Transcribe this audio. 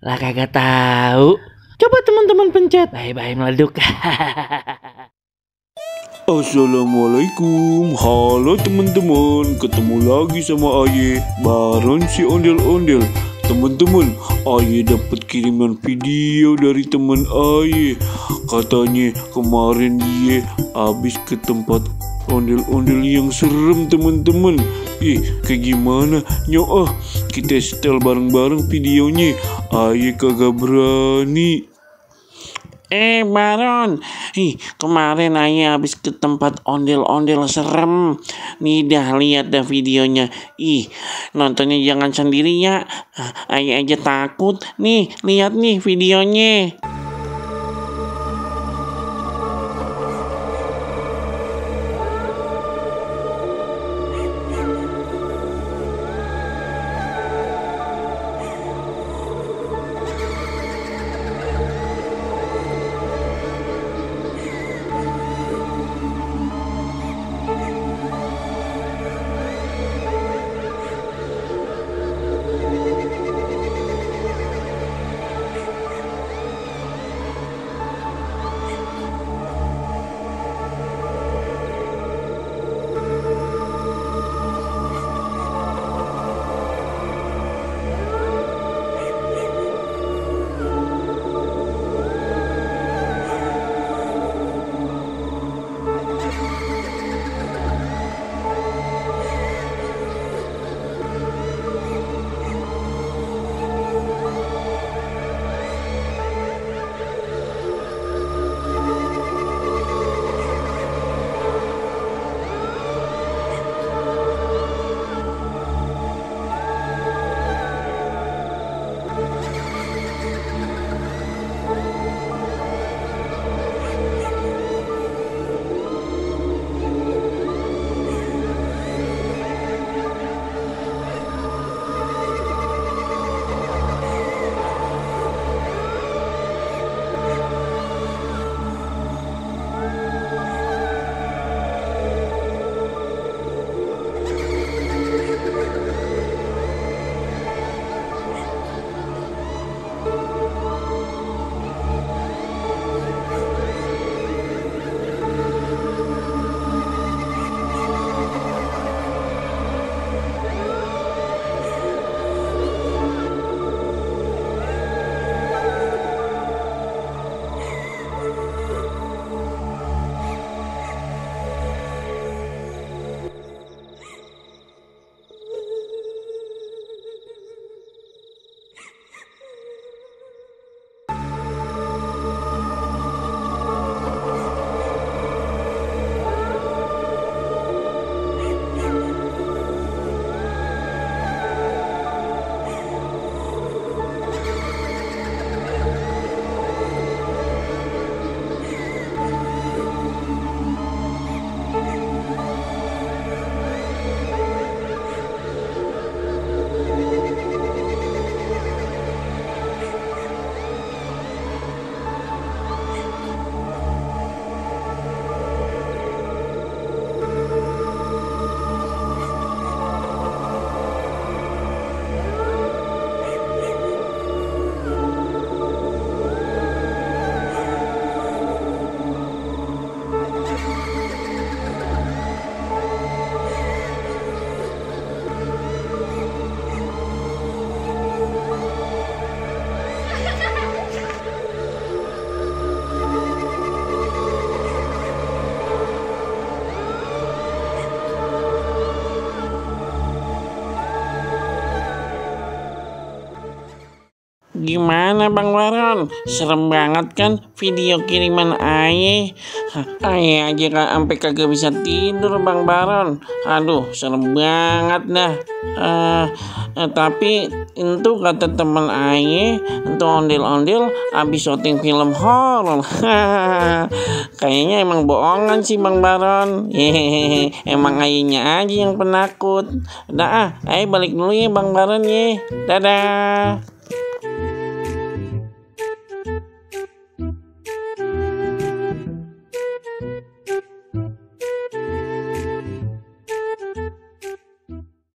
Lah kagak tahu. Coba teman-teman pencet. Bye-bye meleduk. Assalamualaikum, halo teman-teman, ketemu lagi sama Aye bareng si Ondel-Ondel. Teman-teman, Aye dapat kiriman video dari teman Aye. Katanya kemarin dia habis ke tempat ondel-ondel yang serem teman-teman. Kayak gimana? Kita setel bareng-bareng videonya. Aye kagak berani. Baron, kemarin Aye habis ke tempat ondel-ondel serem. Nih dah lihat dah videonya. Nontonnya jangan sendiri ya. Aye aja takut. Nih, lihat nih videonya. Gimana Bang Baron? Serem banget kan video kiriman Aye? Aye aja sampai kagak bisa tidur Bang Baron. Aduh, serem banget dah. Tapi itu kata teman Aye, itu ondel-ondel abis syuting film horor. Kayaknya emang bohongan sih Bang Baron. Emang Ayenya aja yang penakut. Udah Aye balik dulu ya Bang Baron ya. Dadah.